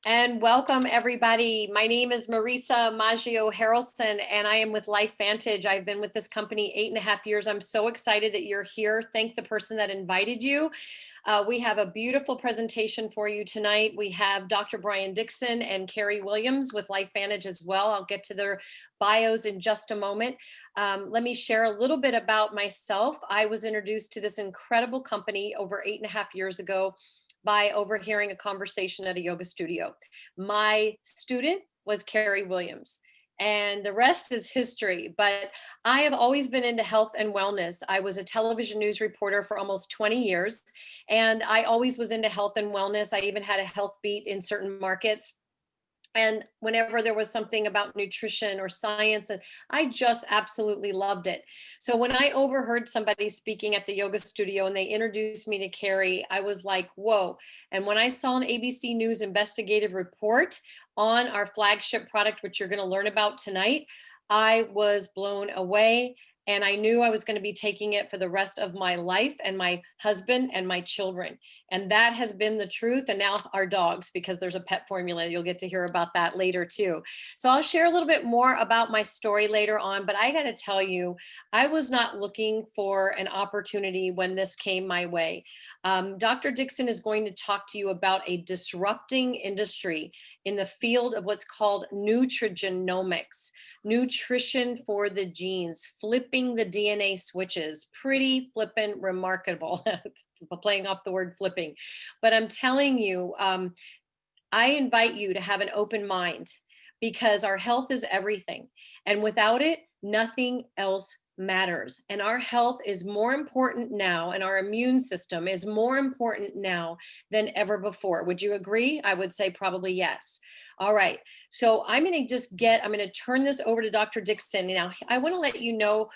And welcome everybody. My name is Marisa Maggio-Harelson and I am with LifeVantage. I've been with this company 8.5 years. I'm so excited that you're here. Thank the person that invited you. We have a beautiful presentation for you tonight. We have Dr. Brian Dixon and Carrie Williams with LifeVantage as well. I'll get to their bios in just a moment. Let me share a little bit about myself. I was introduced to this incredible company over 8.5 years ago by overhearing a conversation at a yoga studio. My student was Carrie Williams. And the rest is history. But I have always been into health and wellness. I was a television news reporter for almost 20 years, and I always was into health and wellness. I even had a health beat in certain markets. And whenever there was something about nutrition or science, and I just absolutely loved it. So when I overheard somebody speaking at the yoga studio and they introduced me to Carrie, I was like, whoa. And when I saw an ABC News investigative report on our flagship product, which you're going to learn about tonight, I was blown away. And I knew I was going to be taking it for the rest of my life and my husband and my children. And that has been the truth. And now our dogs, because there's a pet formula, you'll get to hear about that later too. So I'll share a little bit more about my story later on, but I got to tell you, I was not looking for an opportunity when this came my way. Dr. Dixon is going to talk to you about a disrupting industry in the field of what's called nutrigenomics, nutrition for the genes, flipping the DNA switches. Pretty flippin' remarkable. Playing off the word flipping. But I'm telling you, I invite you to have an open mind because our health is everything. And without it, nothing else matters. And our health is more important now, and our immune system is more important now than ever before. Would you agree? I would say probably yes. All right. So I'm going to turn this over to Dr. Dixon. Now, I want to let you know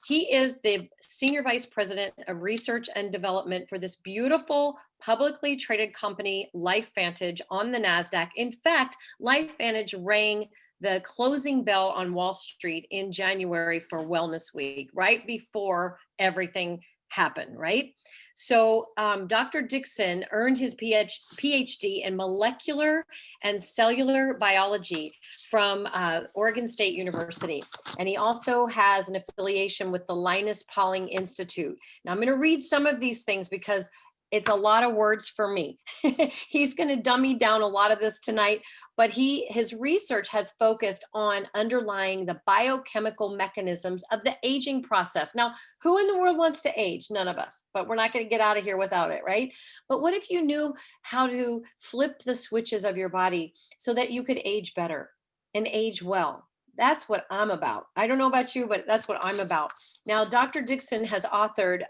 he is the Senior Vice President of Research and Development for this beautiful publicly traded company, LifeVantage, on the NASDAQ. In fact, LifeVantage rang the closing bell on Wall Street in January for Wellness Week, right before everything happened, right? So Dr. Dixon earned his PhD in molecular and cellular biology from Oregon State University. And he also has an affiliation with the Linus Pauling Institute. Now I'm going to read some of these things because it's a lot of words for me. He's going to dummy down a lot of this tonight, but his research has focused on underlying the biochemical mechanisms of the aging process. Now, who in the world wants to age? None of us, but we're not going to get out of here without it, right? But what if you knew how to flip the switches of your body so that you could age better and age well? That's what I'm about. I don't know about you, but that's what I'm about. Now, Dr. Dixon has authored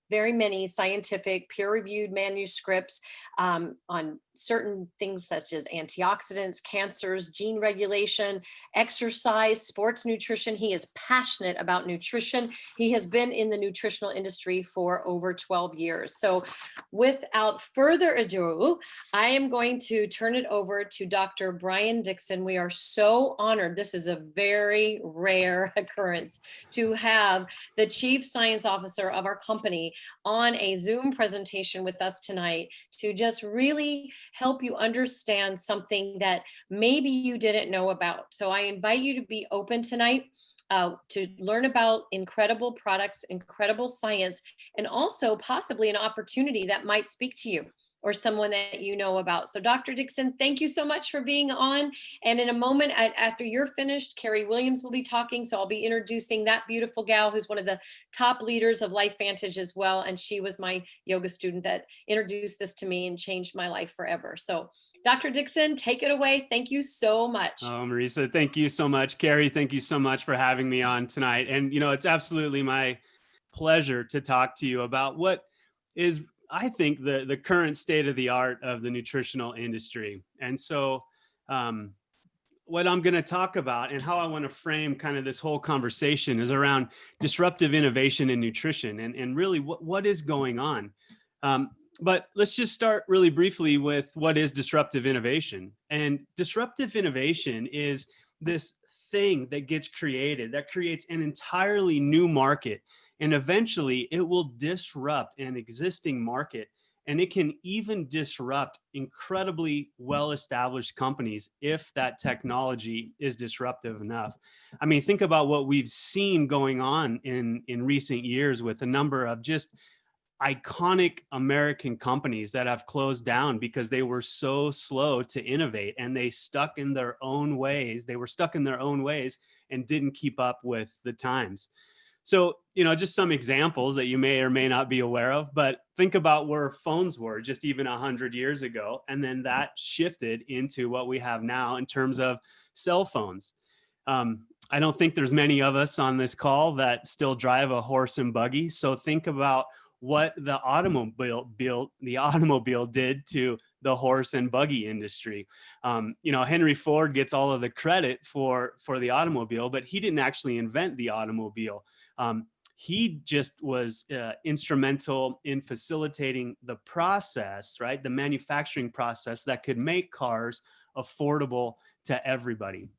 very many scientific peer-reviewed manuscripts on certain things such as antioxidants, cancers, gene regulation, exercise, sports nutrition. He is passionate about nutrition. He has been in the nutritional industry for over 12 years. So without further ado, I am going to turn it over to Dr. Brian Dixon. We are so honored. This is a very rare occurrence to have the Chief Science Officer of our company on a Zoom presentation with us tonight to just really help you understand something that maybe you didn't know about. So I invite you to be open tonight to learn about incredible products, incredible science, and also possibly an opportunity that might speak to you or someone that you know about. So Dr. Dixon, thank you so much for being on. And in a moment, after you're finished, Carrie Williams will be talking. So I'll be introducing that beautiful gal who's one of the top leaders of LifeVantage as well. And she was my yoga student that introduced this to me and changed my life forever. So Dr. Dixon, take it away. Thank you so much. Oh, Marisa, thank you so much. Carrie, thank you so much for having me on tonight. And, it's absolutely my pleasure to talk to you about what is, I think, the current state of the art of the nutritional industry. And so what I'm going to talk about and how I want to frame kind of this whole conversation is around disruptive innovation in nutrition and really what is going on. But let's just start really briefly with what is disruptive innovation. And disruptive innovation is this thing that gets created that creates an entirely new market. And eventually it will disrupt an existing market And it can even disrupt incredibly well-established companies if that technology is disruptive enough. I mean, think about what we've seen going on in recent years with a number of just iconic American companies that have closed down because they were so slow to innovate, and they stuck in their own ways. They were stuck in their own ways and didn't keep up with the times. So, just some examples that you may or may not be aware of, but think about where phones were just even 100 years ago. And then that shifted into what we have now in terms of cell phones. I don't think there's many of us on this call that still drive a horse and buggy. So think about what the automobile did to the horse and buggy industry. Henry Ford gets all of the credit for the automobile, but he didn't actually invent the automobile. He just was instrumental in facilitating the process, right? The manufacturing process that could make cars affordable to everybody.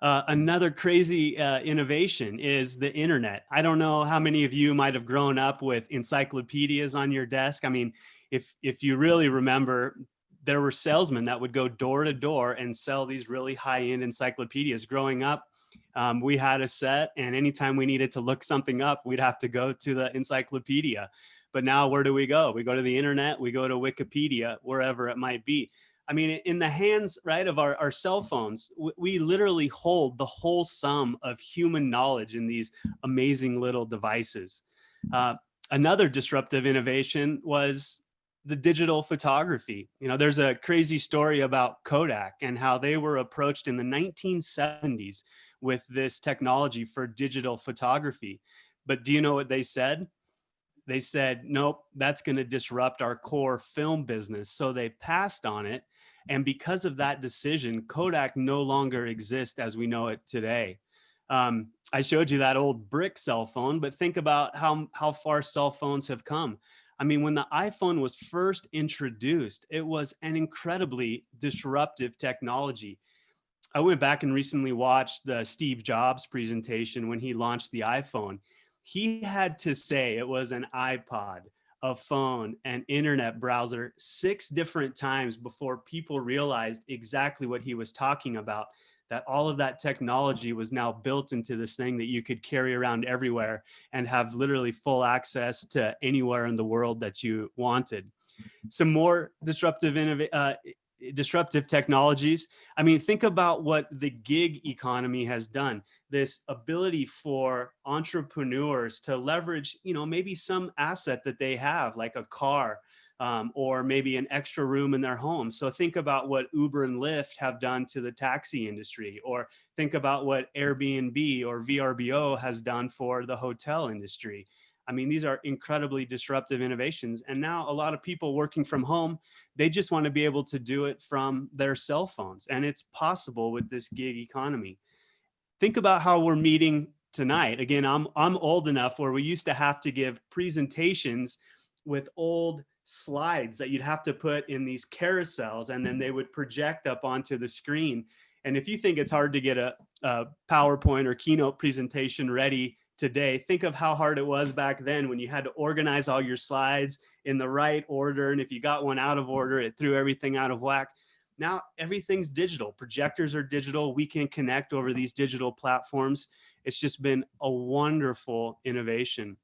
Another crazy innovation is the internet. I don't know how many of you might have grown up with encyclopedias on your desk. I mean, if you really remember, there were salesmen that would go door to door and sell these really high-end encyclopedias. Growing up, we had a set, and anytime we needed to look something up, we'd have to go to the encyclopedia. But now where do we go? We go to the internet, we go to Wikipedia, wherever it might be. I mean, in the hands, right, of our cell phones, we literally hold the whole sum of human knowledge in these amazing little devices. Another disruptive innovation was the digital photography. There's a crazy story about Kodak and how they were approached in the 1970s with this technology for digital photography. But do you know what they said? They said, nope, that's going to disrupt our core film business. So they passed on it. And because of that decision, Kodak no longer exists as we know it today. I showed you that old brick cell phone, but think about how far cell phones have come. I mean, when the iPhone was first introduced, it was an incredibly disruptive technology. I went back and recently watched the Steve Jobs presentation when he launched the iPhone. He had to say it was an iPod, a phone, an internet browser 6 different times before people realized exactly what he was talking about, that all of that technology was now built into this thing that you could carry around everywhere and have literally full access to anywhere in the world that you wanted. Some more disruptive technologies. I mean, think about what the gig economy has done. This ability for entrepreneurs to leverage, maybe some asset that they have, like a car, or maybe an extra room in their home. So think about what Uber and Lyft have done to the taxi industry, or think about what Airbnb or VRBO has done for the hotel industry. I mean, these are incredibly disruptive innovations. And now a lot of people working from home, they just want to be able to do it from their cell phones. And it's possible with this gig economy. Think about how we're meeting tonight. Again, I'm old enough where we used to have to give presentations with old slides that you'd have to put in these carousels, and then they would project up onto the screen. And if you think it's hard to get a PowerPoint or keynote presentation ready today, think of how hard it was back then when you had to organize all your slides in the right order. And if you got one out of order, it threw everything out of whack. Now everything's digital. Projectors are digital. We can connect over these digital platforms. It's just been a wonderful innovation.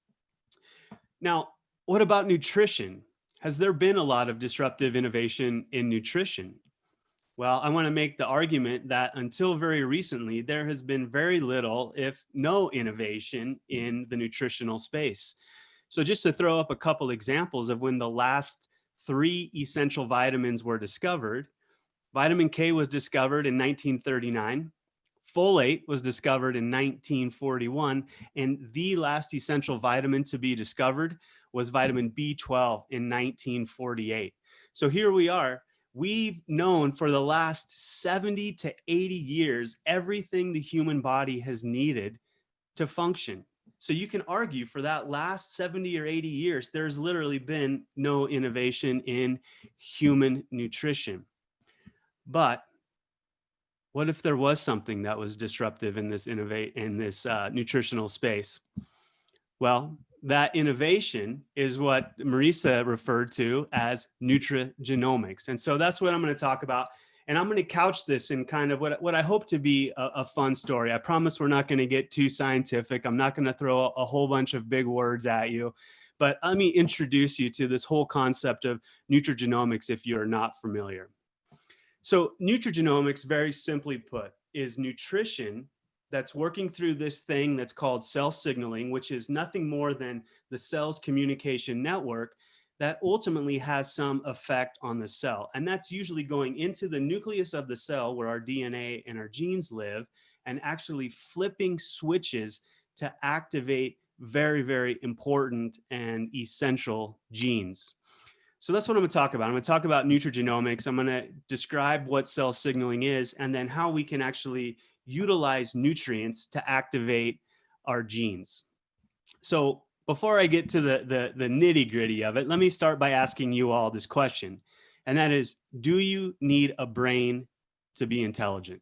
Now, what about nutrition? Has there been a lot of disruptive innovation in nutrition? Well, I want to make the argument that until very recently, there has been very little, if no innovation in the nutritional space. So just to throw up a couple examples of when the last 3 essential vitamins were discovered, vitamin K was discovered in 1939. Folate was discovered in 1941, and the last essential vitamin to be discovered was vitamin B12 in 1948. So here we are. We've known for the last 70 to 80 years everything the human body has needed to function. So you can argue for that last 70 or 80 years, there's literally been no innovation in human nutrition. But what if there was something that was disruptive in this nutritional space? Well, That innovation is what Marisa referred to as nutrigenomics. And so that's what I'm going to talk about. And I'm going to couch this in kind of what I hope to be a fun story. I promise we're not going to get too scientific. I'm not going to throw a whole bunch of big words at you. But let me introduce you to this whole concept of nutrigenomics if you're not familiar. So, nutrigenomics, very simply put, is nutrition that's working through this thing that's called cell signaling, which is nothing more than the cell's communication network that ultimately has some effect on the cell. And that's usually going into the nucleus of the cell where our DNA and our genes live, and actually flipping switches to activate very, very important and essential genes. So that's what I'm going to talk about. I'm going to talk about nutrigenomics. I'm going to describe what cell signaling is, and then how we can actually utilize nutrients to activate our genes. So before I get to the nitty gritty of it, let me start by asking you all this question. And that is, do you need a brain to be intelligent?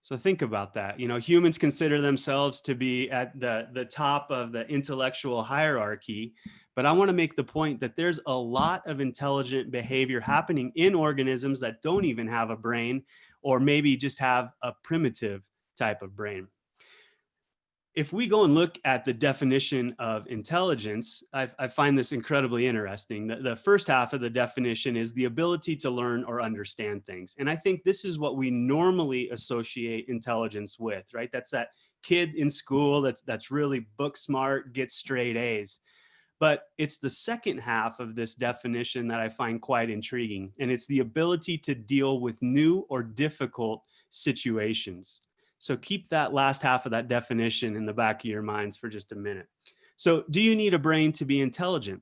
So think about that. You know, humans consider themselves to be at the top of the intellectual hierarchy, but I want to make the point that there's a lot of intelligent behavior happening in organisms that don't even have a brain, or maybe just have a primitive type of brain. If we go and look at the definition of intelligence, I find this incredibly interesting. The first half of the definition is the ability to learn or understand things. And I think this is what we normally associate intelligence with, right? That's that kid in school that's really book smart, gets straight A's. But it's the second half of this definition that I find quite intriguing. And it's the ability to deal with new or difficult situations. So keep that last half of that definition in the back of your minds for just a minute. So, do you need a brain to be intelligent?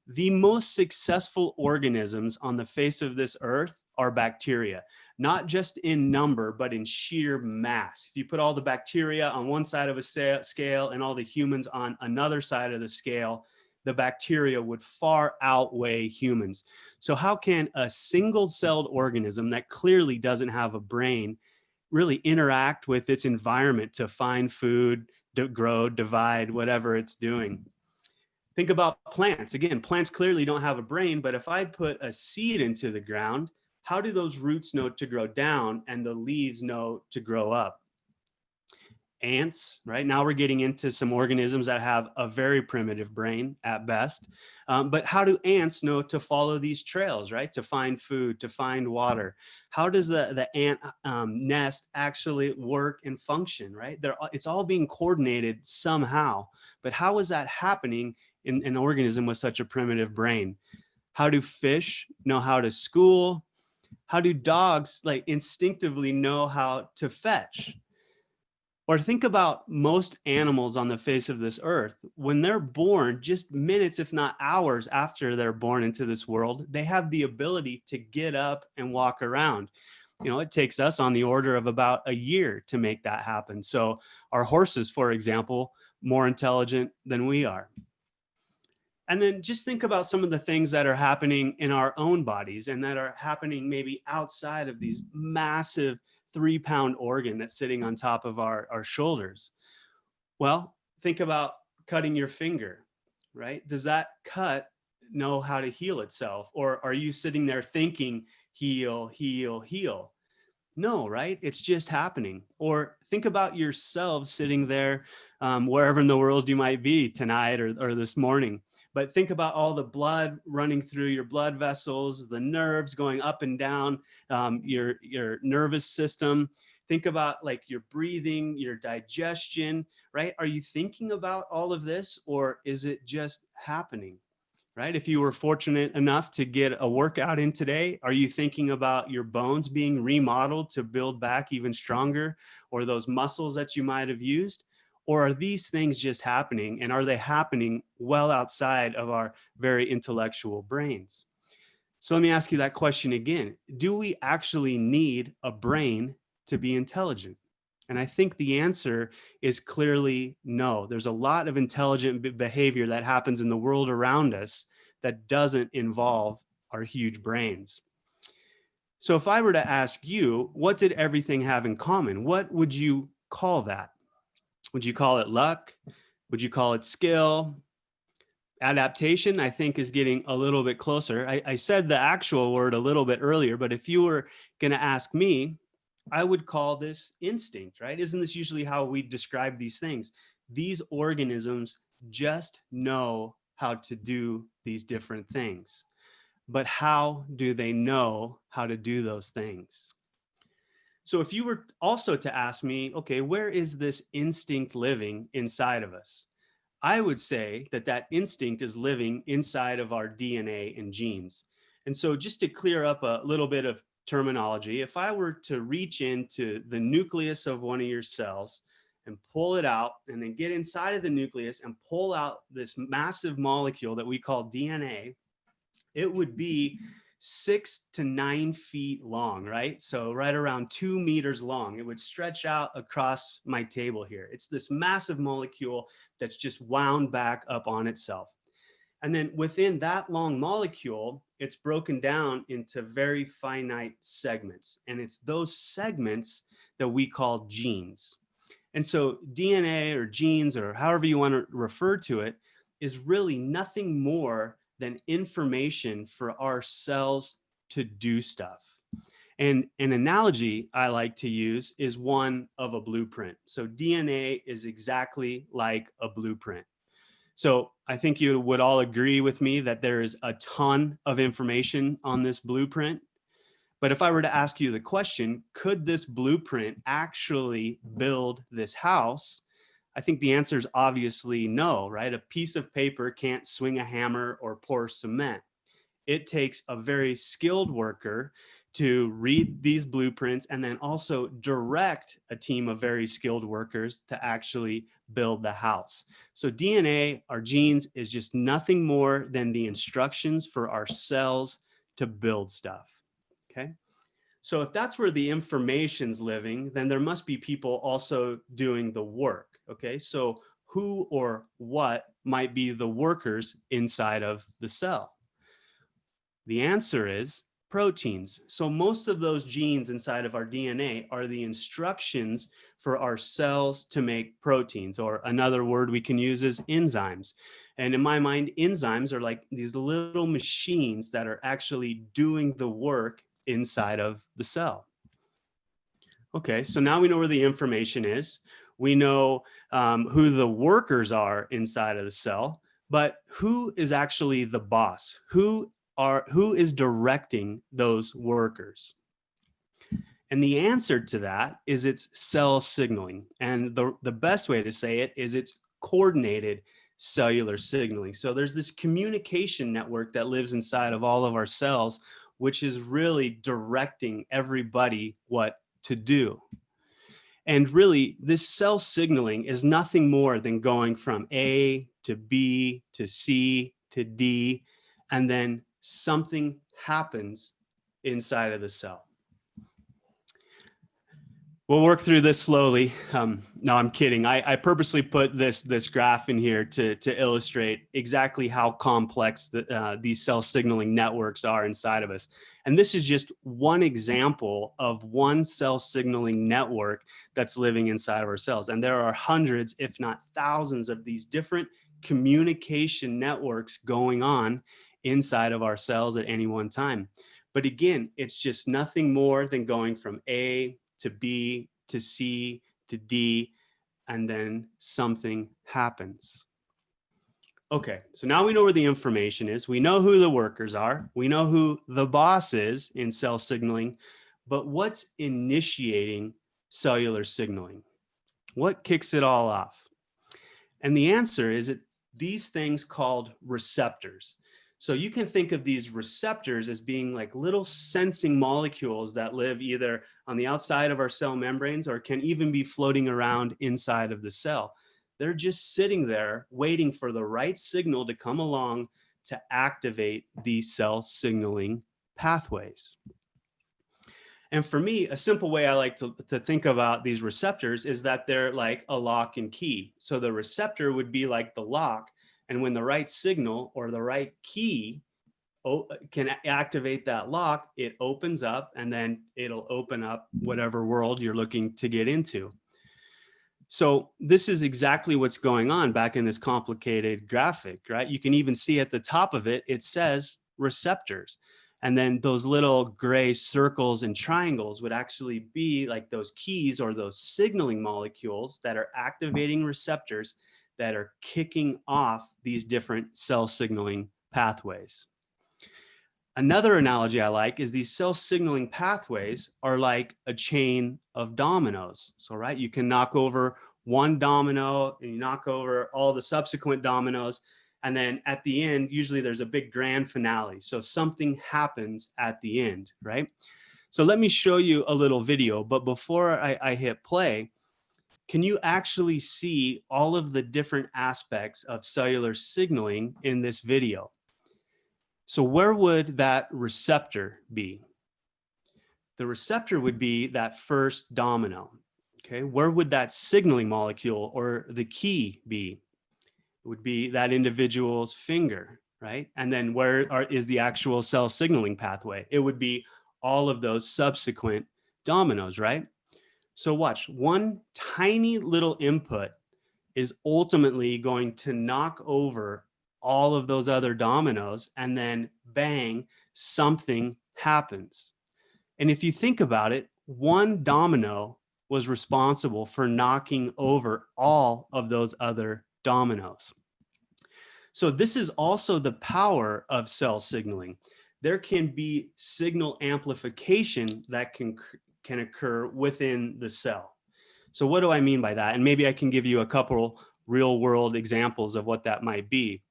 The most successful organisms on the face of this earth are bacteria, not just in number, but in sheer mass. If you put all the bacteria on one side of a scale and all the humans on another side of the scale, the bacteria would far outweigh humans. So, how can a single celled organism that clearly doesn't have a brain really interact with its environment to find food, to grow, divide, whatever it's doing? Think about plants. Again, plants clearly don't have a brain, but if I put a seed into the ground, how do those roots know to grow down and the leaves know to grow up? Ants, right? Now we're getting into some organisms that have a very primitive brain at best. But how do ants know to follow these trails, right? To find food, to find water? How does the ant nest actually work and function, right? It's all being coordinated somehow. But how is that happening in an organism with such a primitive brain? How do fish know how to school? How do dogs like instinctively know how to fetch? Or think about most animals on the face of this earth. When they're born, just minutes, if not hours after they're born into this world, they have the ability to get up and walk around. You know, it takes us on the order of about a year to make that happen. So, our horses, for example, more intelligent than we are. And then just think about some of the things that are happening in our own bodies and that are happening maybe outside of these massive 3-pound organ that's sitting on top of our shoulders. Well, think about cutting your finger, right? Does that cut know how to heal itself? Or are you sitting there thinking, heal, heal, heal? No, right? It's just happening. Or think about yourself sitting there, wherever in the world you might be tonight or this morning. But think about all the blood running through your blood vessels, the nerves going up and down your nervous system. Think about like your breathing, your digestion, right? Are you thinking about all of this, or is it just happening? Right? If you were fortunate enough to get a workout in today, are you thinking about your bones being remodeled to build back even stronger, or those muscles that you might have used? Or are these things just happening, and are they happening well outside of our very intellectual brains? So let me ask you that question again. Do we actually need a brain to be intelligent? And I think the answer is clearly no. There's a lot of intelligent behavior that happens in the world around us that doesn't involve our huge brains. So if I were to ask you, what did everything have in common? What would you call that? Would you call it luck? Would you call it skill? Adaptation, I think, is getting a little bit closer. I said the actual word a little bit earlier, but if you were going to ask me, I would call this instinct, right? Isn't this usually how we describe these things? These organisms just know how to do these different things. But how do they know how to do those things? So if you were also to ask me, okay, where is this instinct living inside of us? I would say that that instinct is living inside of our DNA and genes. And so just to clear up a little bit of terminology, if I were to reach into the nucleus of one of your cells and pull it out and then get inside of the nucleus and pull out this massive molecule that we call DNA, it would be 6 to 9 feet long, right? So right around 2 meters long. It would stretch out across my table here. It's this massive molecule that's just wound back up on itself. And then within that long molecule, it's broken down into very finite segments. And it's those segments that we call genes. And so DNA or genes, or however you want to refer to it, is really nothing more than information for our cells to do stuff. And an analogy I like to use is one of a blueprint. So DNA is exactly like a blueprint. So I think you would all agree with me that there is a ton of information on this blueprint. But if I were to ask you the question, could this blueprint actually build this house? I think the answer is obviously no, right? A piece of paper can't swing a hammer or pour cement. It takes a very skilled worker to read these blueprints and then also direct a team of very skilled workers to actually build the house. So DNA, our genes, is just nothing more than the instructions for our cells to build stuff. Okay. So if that's where the information's living, then there must be people also doing the work. Okay. So who or what might be the workers inside of the cell? The answer is proteins. So most of those genes inside of our DNA are the instructions for our cells to make proteins, or another word we can use is enzymes. And in my mind, enzymes are like these little machines that are actually doing the work inside of the cell. Okay, so now we know where the information is. We know who the workers are inside of the cell, but who is actually the boss? Who is directing those workers? And the answer to that is it's cell signaling. And the best way to say it is it's coordinated cellular signaling. So there's this communication network that lives inside of all of our cells, which is really directing everybody what to do. And really, this cell signaling is nothing more than going from A to B to C to D, and then something happens inside of the cell. We'll work through this slowly. No, I'm kidding. I purposely put this graph in here to illustrate exactly how complex these cell signaling networks are inside of us. And this is just one example of one cell signaling network that's living inside of our cells. And there are hundreds, if not thousands, of these different communication networks going on inside of our cells at any one time. But again, it's just nothing more than going from A to B to C to D, and then something happens. Okay, so now we know where the information is. We know who the workers are. We know who the boss is in cell signaling, but what's initiating cellular signaling? What kicks it all off? And the answer is it's these things called receptors. So you can think of these receptors as being like little sensing molecules that live either on the outside of our cell membranes or can even be floating around inside of the cell. They're just sitting there waiting for the right signal to come along to activate these cell signaling pathways. And for me, a simple way I like to think about these receptors is that they're like a lock and key. So the receptor would be like the lock, and when the right signal or the right key can activate that lock, it opens up, and then it'll open up whatever world you're looking to get into. So this is exactly what's going on back in this complicated graphic, right? You can even see at the top of it, it says receptors. And then those little gray circles and triangles would actually be like those keys or those signaling molecules that are activating receptors that are kicking off these different cell signaling pathways. Another analogy I like is these cell signaling pathways are like a chain of dominoes. So, right, you can knock over one domino and you knock over all the subsequent dominoes. And then at the end, usually there's a big grand finale. So something happens at the end, right? So let me show you a little video. But before I hit play, can you actually see all of the different aspects of cellular signaling in this video? So where would that receptor be? The receptor would be that first domino. Okay, where would that signaling molecule or the key be? It would be that individual's finger, right? And then is the actual cell signaling pathway? It would be all of those subsequent dominoes, right? So watch, one tiny little input is ultimately going to knock over all of those other dominoes, and then bang, something happens. And if you think about it, one domino was responsible for knocking over all of those other dominoes. So this is also the power of cell signaling. There can be signal amplification that can occur within the cell. So what do I mean by that? And maybe I can give you a couple real world examples of what that might be.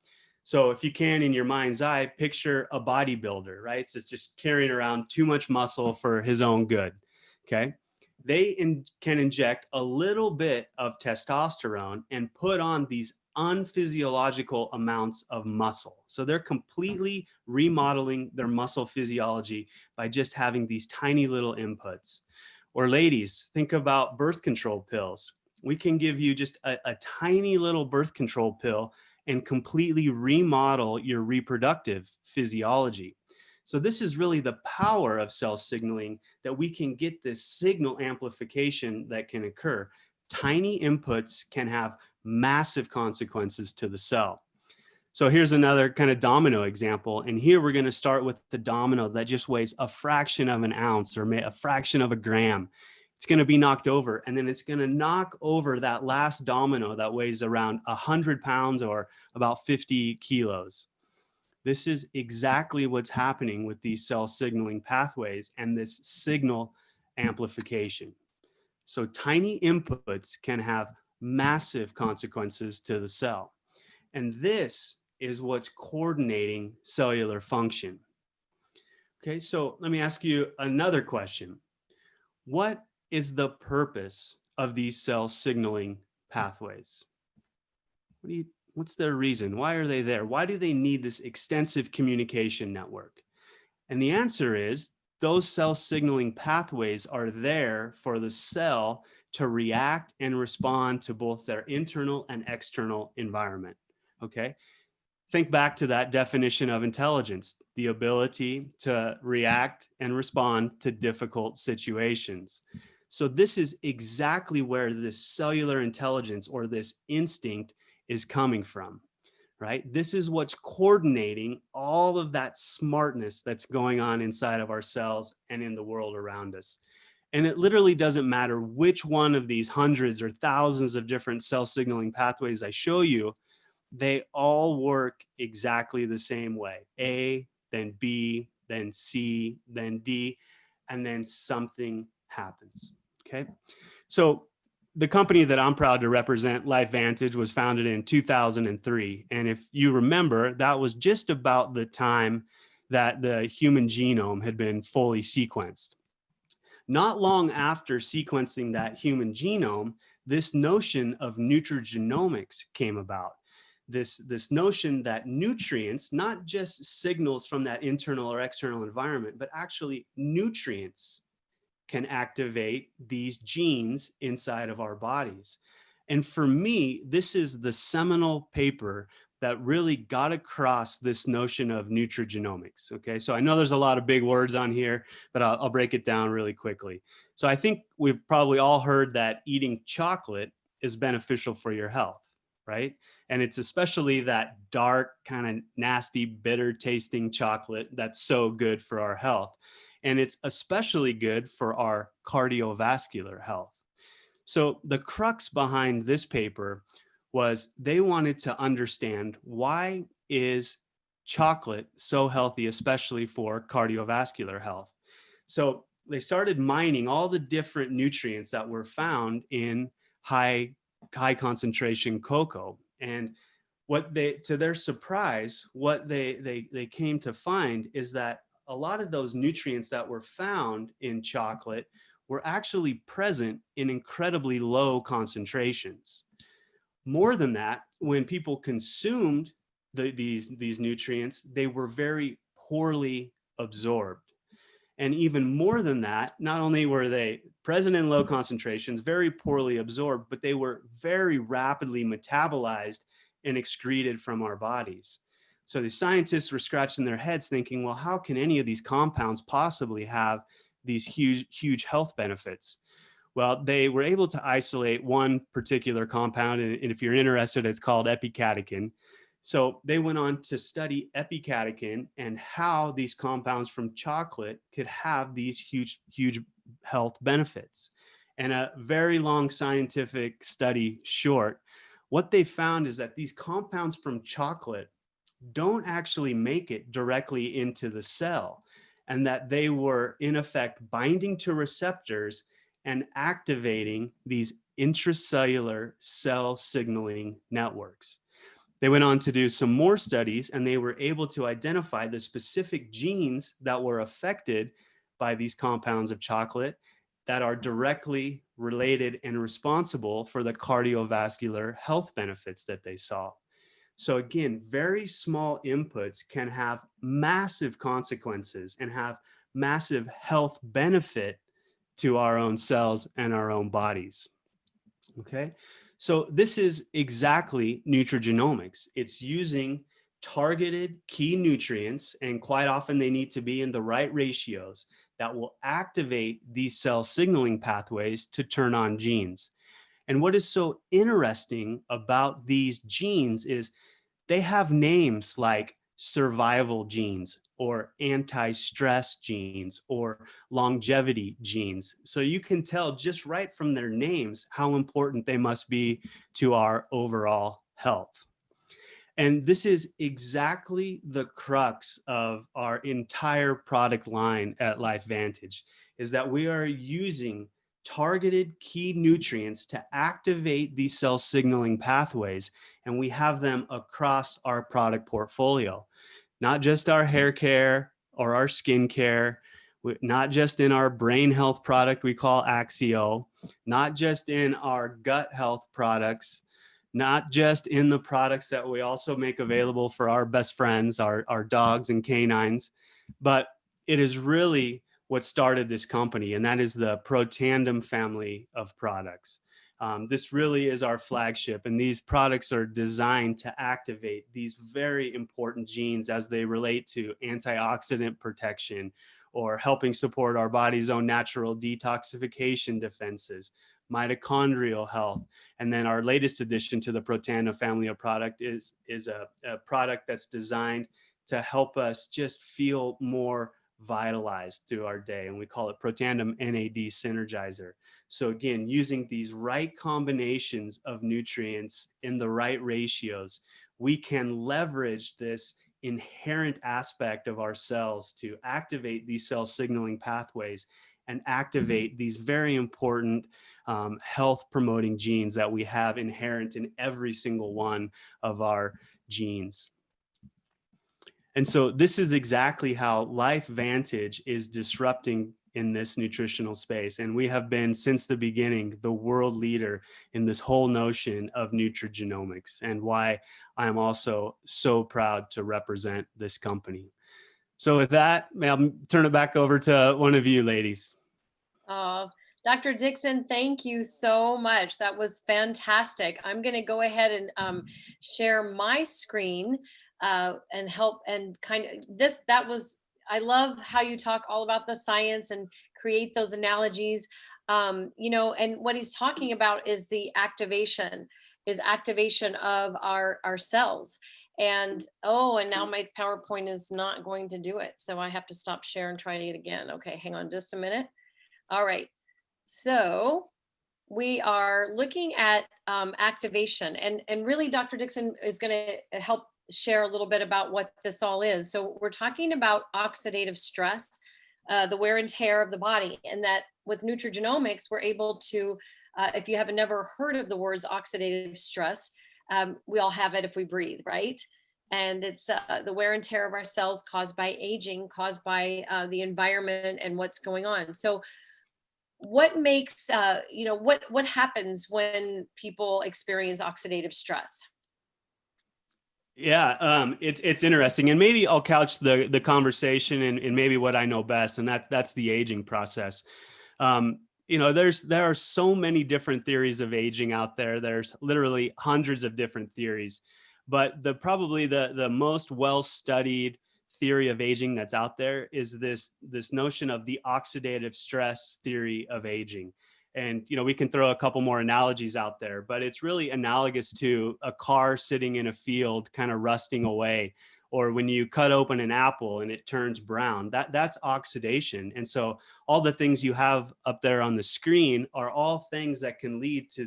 So if you can, in your mind's eye, picture a bodybuilder, right? So it's just carrying around too much muscle for his own good, okay? Can inject a little bit of testosterone and put on these unphysiological amounts of muscle. So they're completely remodeling their muscle physiology by just having these tiny little inputs. Or ladies, think about birth control pills. We can give you just a tiny little birth control pill and completely remodel your reproductive physiology. So this is really the power of cell signaling, that we can get this signal amplification that can occur. Tiny inputs can have massive consequences to the cell. So here's another kind of domino example. And here we're going to start with the domino that just weighs a fraction of an ounce or a fraction of a gram. It's going to be knocked over, and then it's going to knock over that last domino that weighs around 100 pounds or about 50 kilos. This is exactly what's happening with these cell signaling pathways and this signal amplification. So tiny inputs can have massive consequences to the cell. And this is what's coordinating cellular function. Okay, so let me ask you another question. What is the purpose of these cell signaling pathways? What's their reason? Why are they there? Why do they need this extensive communication network? And the answer is those cell signaling pathways are there for the cell to react and respond to both their internal and external environment. Okay, think back to that definition of intelligence, the ability to react and respond to difficult situations. So this is exactly where this cellular intelligence or this instinct is coming from, right? This is what's coordinating all of that smartness that's going on inside of our cells and in the world around us. And it literally doesn't matter which one of these hundreds or thousands of different cell signaling pathways I show you, they all work exactly the same way. A, then B, then C, then D, and then something happens, okay? So the company that I'm proud to represent, LifeVantage, was founded in 2003. And if you remember, that was just about the time that the human genome had been fully sequenced. Not long after sequencing that human genome, this notion of nutrigenomics came about. This notion that nutrients, not just signals from that internal or external environment, but actually nutrients can activate these genes inside of our bodies. And for me, this is the seminal paper that really got across this notion of nutrigenomics. Okay, so I know there's a lot of big words on here, but I'll break it down really quickly. So I think we've probably all heard that eating chocolate is beneficial for your health, right? And it's especially that dark, kind of nasty, bitter tasting chocolate that's so good for our health. And it's especially good for our cardiovascular health. So the crux behind this paper was they wanted to understand, why is chocolate so healthy, especially for cardiovascular health? So they started mining all the different nutrients that were found in high concentration cocoa. And what they, to their surprise, what they came to find is that a lot of those nutrients that were found in chocolate were actually present in incredibly low concentrations. More than that, when people consumed these nutrients, they were very poorly absorbed. And even more than that, not only were they present in low concentrations, very poorly absorbed, but they were very rapidly metabolized and excreted from our bodies. So the scientists were scratching their heads thinking, well, how can any of these compounds possibly have these huge health benefits? Well, they were able to isolate one particular compound, and if you're interested, it's called epicatechin. So they went on to study epicatechin and how these compounds from chocolate could have these huge health benefits. And a very long scientific study short, what they found is that these compounds from chocolate don't actually make it directly into the cell, and that they were in effect binding to receptors and activating these intracellular cell signaling networks. They went on to do some more studies, and they were able to identify the specific genes that were affected by these compounds of chocolate that are directly related and responsible for the cardiovascular health benefits that they saw. So again, very small inputs can have massive consequences and have massive health benefit to our own cells and our own bodies. Okay, so this is exactly nutrigenomics. It's using targeted key nutrients, and quite often they need to be in the right ratios that will activate these cell signaling pathways to turn on genes. And what is so interesting about these genes is they have names like survival genes or anti-stress genes or longevity genes. So you can tell just right from their names how important they must be to our overall health. And this is exactly the crux of our entire product line at LifeVantage, is that we are using targeted key nutrients to activate these cell signaling pathways, and we have them across our product portfolio, not just our hair care or our skin care, not just in our brain health product we call Axio, not just in our gut health products, not just in the products that we also make available for our best friends, our dogs and canines, but it is really what started this company, and that is the Protandim family of products. This really is our flagship, and these products are designed to activate these very important genes as they relate to antioxidant protection or helping support our body's own natural detoxification defenses, mitochondrial health. And then our latest addition to the Protandim family of product is a product that's designed to help us just feel more vitalized through our day. And we call it Protandim NAD Synergizer. So again, using these right combinations of nutrients in the right ratios, we can leverage this inherent aspect of our cells to activate these cell signaling pathways and activate these very important health promoting genes that we have inherent in every single one of our genes. And so this is exactly how LifeVantage is disrupting in this nutritional space. And we have been, since the beginning, the world leader in this whole notion of nutrigenomics, and why I'm also so proud to represent this company. So with that, I'll turn it back over to one of you ladies. Dr. Dixon, thank you so much. That was fantastic. I'm going to go ahead and share my screen and help and kind of that was, I love how you talk all about the science and create those analogies. And what he's talking about is the activation of our cells. And oh, and now my PowerPoint is not going to do it. So I have to stop share and try it again. Okay, hang on just a minute. All right. So we are looking at activation, and really Dr. Dixon is going to help share a little bit about what this all is. So we're talking about oxidative stress, the wear and tear of the body, and that with nutrigenomics we're able to, if you have never heard of the words oxidative stress, we all have it if we breathe, right? And it's the wear and tear of our cells caused by aging, caused by the environment and what's going on. So what makes what happens when people experience oxidative stress? Yeah, it's interesting, and maybe I'll couch the conversation in maybe what I know best, and that's the aging process. There are so many different theories of aging out there. There's literally hundreds of different theories, but probably the most well studied theory of aging that's out there is this notion of the oxidative stress theory of aging. And we can throw a couple more analogies out there, but it's really analogous to a car sitting in a field kind of rusting away, or when you cut open an apple and it turns brown. That's oxidation. And so all the things you have up there on the screen are all things that can lead to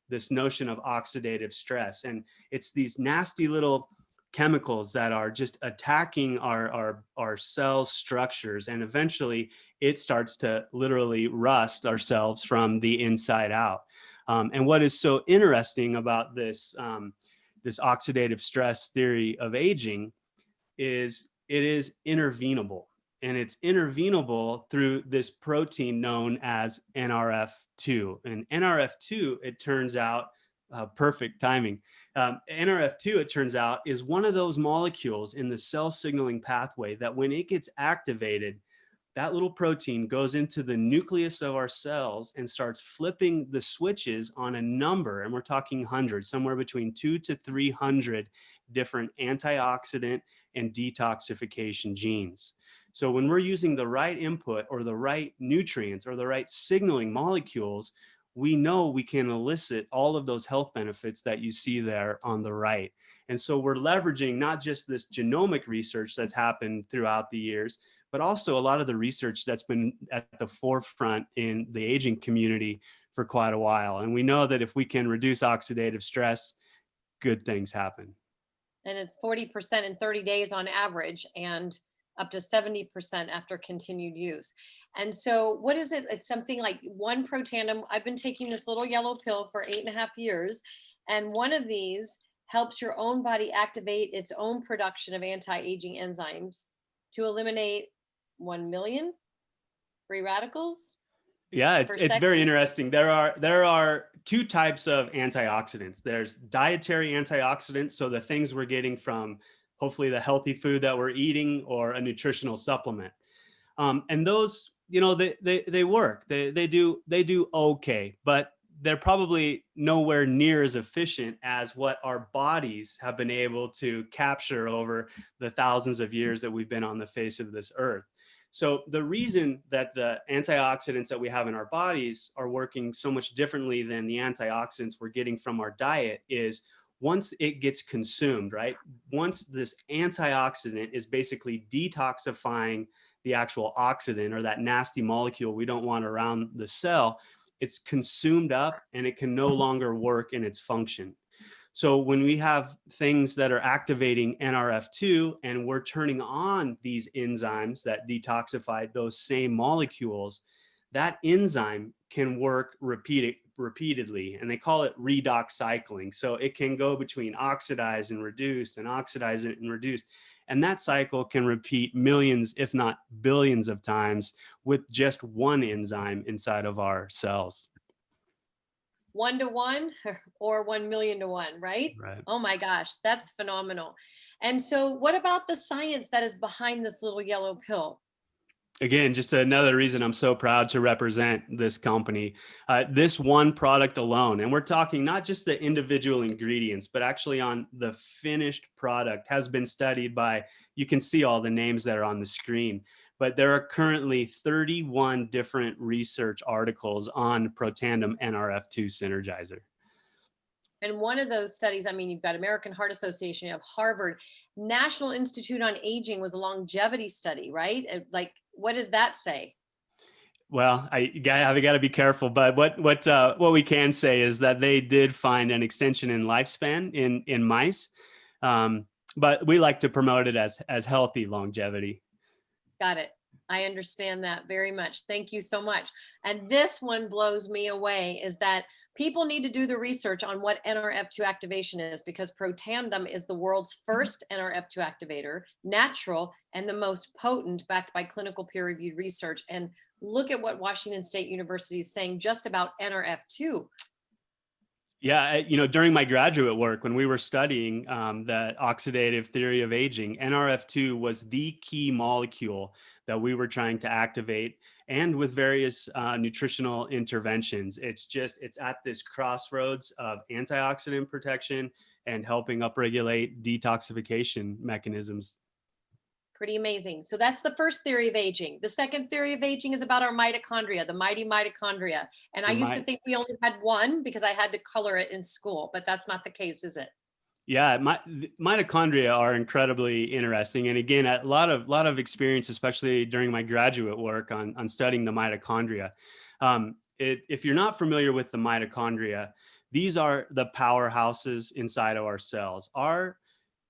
this notion of oxidative stress. And it's these nasty little chemicals that are just attacking our cell structures, and eventually it starts to literally rust ourselves from the inside out. And what is so interesting about this oxidative stress theory of aging is it is intervenable, and it's intervenable through this protein known as NRF2. And NRF2, it turns out, perfect timing. NRF2, it turns out, is one of those molecules in the cell signaling pathway that when it gets activated, that little protein goes into the nucleus of our cells and starts flipping the switches on a number, and we're talking hundreds, somewhere between 200 to 300 different antioxidant and detoxification genes. So when we're using the right input or the right nutrients or the right signaling molecules, we know we can elicit all of those health benefits that you see there on the right. And so we're leveraging not just this genomic research that's happened throughout the years, but also a lot of the research that's been at the forefront in the aging community for quite a while. And we know that if we can reduce oxidative stress, good things happen. And it's 40% in 30 days on average, and up to 70% after continued use. And so what is it? It's something like one protandim. I've been taking this little yellow pill for 8.5 years. And one of these helps your own body activate its own production of anti-aging enzymes to eliminate 1 million free radicals Yeah, per it's very second. interesting. There are two types of antioxidants. There's dietary antioxidants, so the things we're getting from hopefully the healthy food that we're eating or a nutritional supplement. And those, they work. They do okay, but they're probably nowhere near as efficient as what our bodies have been able to capture over the thousands of years that we've been on the face of this earth. So the reason that the antioxidants that we have in our bodies are working so much differently than the antioxidants we're getting from our diet is once it gets consumed, right? Once this antioxidant is basically detoxifying the actual oxidant or that nasty molecule we don't want around the cell, it's consumed up and it can no longer work in its function. So when we have things that are activating NRF2 and we're turning on these enzymes that detoxify those same molecules, that enzyme can work repeatedly, and they call it redox cycling. So it can go between oxidized and reduced and oxidized and reduced. And that cycle can repeat millions, if not billions of times with just one enzyme inside of our cells. 1 to 1 or 1 million to 1, right? Right. Oh my gosh, that's phenomenal. And so, what about the science that is behind this little yellow pill? Again, just another reason I'm so proud to represent this company. This one product alone, and we're talking not just the individual ingredients, but actually on the finished product, has been studied by, you can see all the names that are on the screen, but there are currently 31 different research articles on Protandim NRF2 Synergizer. And one of those studies, I mean, you've got American Heart Association, you have Harvard, National Institute on Aging was a longevity study, right? Like, what does that say? Well, we got to be careful, but what we can say is that they did find an extension in lifespan in mice, but we like to promote it as healthy longevity. Got it. I understand that very much. Thank you so much. And this one blows me away is that people need to do the research on what NRF2 activation is, because Protandim is the world's first NRF2 activator, natural, and the most potent, backed by clinical peer-reviewed research. And look at what Washington State University is saying just about NRF2. Yeah, during my graduate work, when we were studying the oxidative theory of aging, NRF2 was the key molecule that we were trying to activate, and with various nutritional interventions. It's at this crossroads of antioxidant protection and helping upregulate detoxification mechanisms. Pretty amazing. So that's the first theory of aging. The second theory of aging is about our mitochondria, the mighty mitochondria. And I used to think we only had one because I had to color it in school, but that's not the case, is it? Yeah, mitochondria are incredibly interesting, and again, a lot of experience, especially during my graduate work on studying the mitochondria. If you're not familiar with the mitochondria, these are the powerhouses inside of our cells.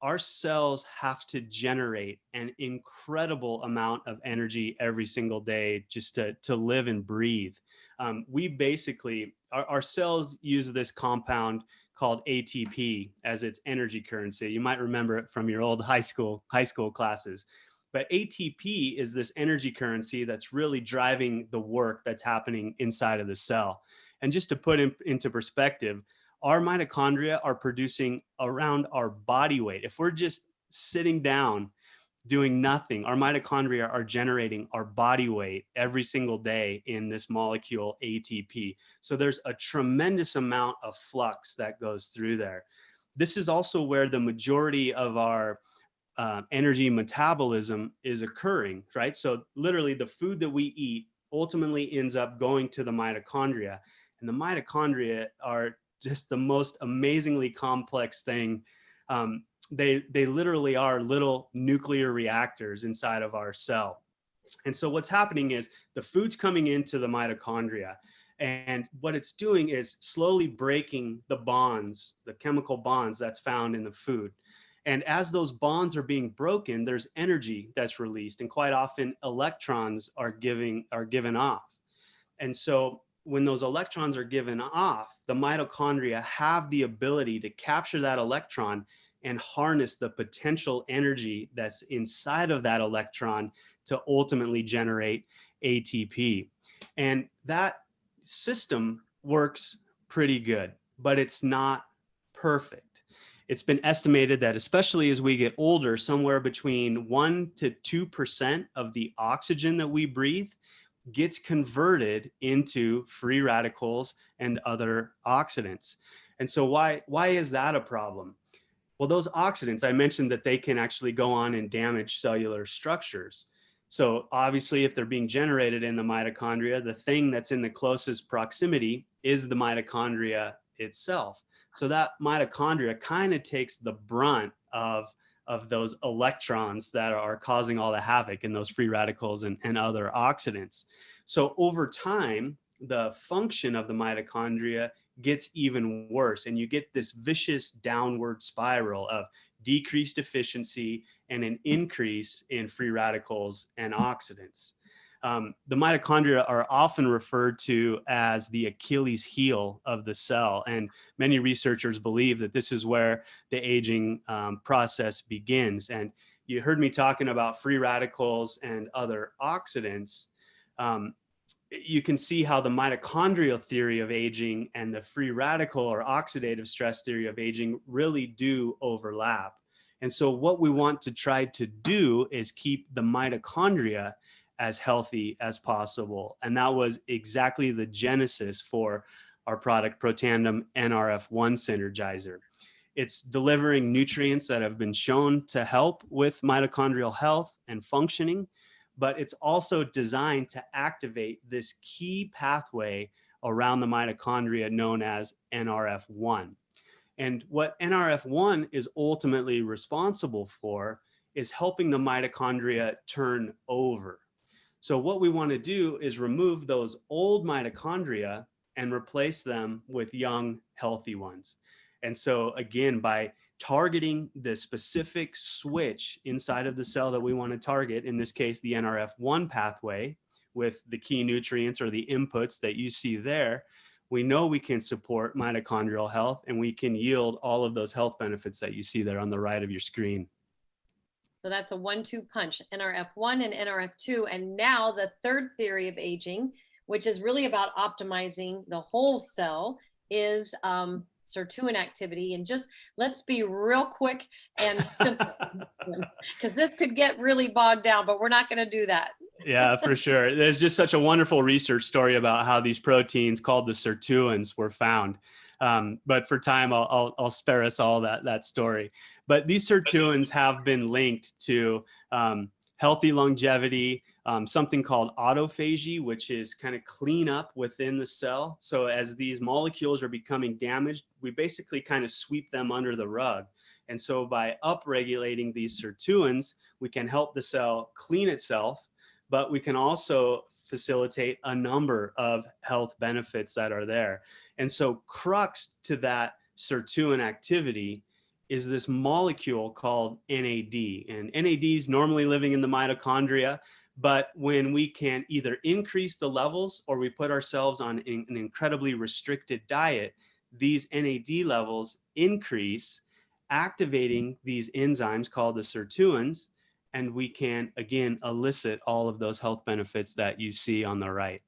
Our cells have to generate an incredible amount of energy every single day just to live and breathe. We basically, our cells use this compound called ATP as its energy currency. You might remember it from your old high school classes. But ATP is this energy currency that's really driving the work that's happening inside of the cell. And just to put into perspective, our mitochondria are producing around our body weight. If we're just sitting down doing nothing, our mitochondria are generating our body weight every single day in this molecule ATP. So there's a tremendous amount of flux that goes through there. This is also where the majority of our energy metabolism is occurring, right? So literally the food that we eat ultimately ends up going to the mitochondria, and the mitochondria are just the most amazingly complex thing. They literally are little nuclear reactors inside of our cell. And so what's happening is the food's coming into the mitochondria, and what it's doing is slowly breaking the bonds, the chemical bonds that's found in the food. And as those bonds are being broken, there's energy that's released, and quite often electrons are given off. And so when those electrons are given off, the mitochondria have the ability to capture that electron and harness the potential energy that's inside of that electron to ultimately generate ATP. And that system works pretty good, but it's not perfect. It's been estimated that especially as we get older, somewhere between 1 to 2% of the oxygen that we breathe gets converted into free radicals and other oxidants. And so why is that a problem? Well, those oxidants, I mentioned that they can actually go on and damage cellular structures. So obviously, if they're being generated in the mitochondria, the thing that's in the closest proximity is the mitochondria itself. So that mitochondria kind of takes the brunt of those electrons that are causing all the havoc in those free radicals and other oxidants. So over time, the function of the mitochondria gets even worse, and you get this vicious downward spiral of decreased efficiency and an increase in free radicals and oxidants. The mitochondria are often referred to as the Achilles heel of the cell, and many researchers believe that this is where the aging process begins. And you heard me talking about free radicals and other oxidants. You can see how the mitochondrial theory of aging and the free radical or oxidative stress theory of aging really do overlap. And so what we want to try to do is keep the mitochondria as healthy as possible. And that was exactly the genesis for our product, Protandim NRF1 Synergizer. It's delivering nutrients that have been shown to help with mitochondrial health and functioning, but it's also designed to activate this key pathway around the mitochondria known as NRF1. And what NRF1 is ultimately responsible for is helping the mitochondria turn over. So what we want to do is remove those old mitochondria and replace them with young, healthy ones. And so again, by targeting the specific switch inside of the cell that we want to target, in this case, the NRF1 pathway with the key nutrients or the inputs that you see there, we know we can support mitochondrial health and we can yield all of those health benefits that you see there on the right of your screen. So that's a 1-2 punch, NRF1 and NRF2. And now the third theory of aging, which is really about optimizing the whole cell, is sirtuin activity. And just let's be real quick and simple, because this could get really bogged down, but we're not going to do that. Yeah, for sure. There's just such a wonderful research story about how these proteins called the sirtuins were found. But for time, I'll spare us all that story. But these sirtuins have been linked to healthy longevity, something called autophagy, which is kind of clean up within the cell. So as these molecules are becoming damaged, we basically kind of sweep them under the rug. And so by upregulating these sirtuins, we can help the cell clean itself, but we can also facilitate a number of health benefits that are there. And so crux to that sirtuin activity is this molecule called NAD. And NAD is normally living in the mitochondria, but when we can either increase the levels or we put ourselves on an incredibly restricted diet, these NAD levels increase, activating these enzymes called the sirtuins, and we can, again, elicit all of those health benefits that you see on the right.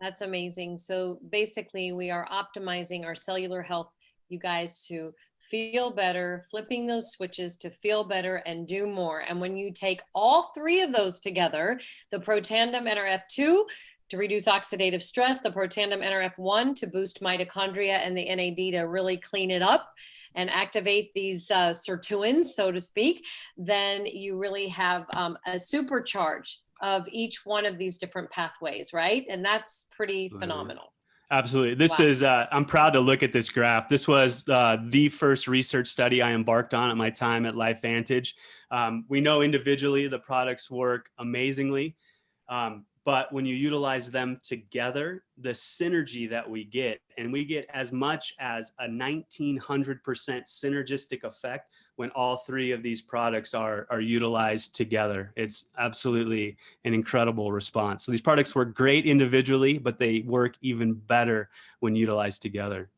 That's amazing. So basically, we are optimizing our cellular health, you guys, to feel better, flipping those switches to feel better and do more. And when you take all three of those together, the Protandim NRF2 to reduce oxidative stress, the Protandim NRF1 to boost mitochondria, and the NAD to really clean it up and activate these sirtuins, so to speak, then you really have a supercharge of each one of these different pathways, right? And that's pretty phenomenal. Absolutely. This is, I'm proud to look at this graph. This was the first research study I embarked on at my time at LifeVantage. We know individually the products work amazingly, but when you utilize them together, the synergy that we get, and we get as much as a 1900% synergistic effect when all three of these products are utilized together. It's absolutely an incredible response. So these products work great individually, but they work even better when utilized together.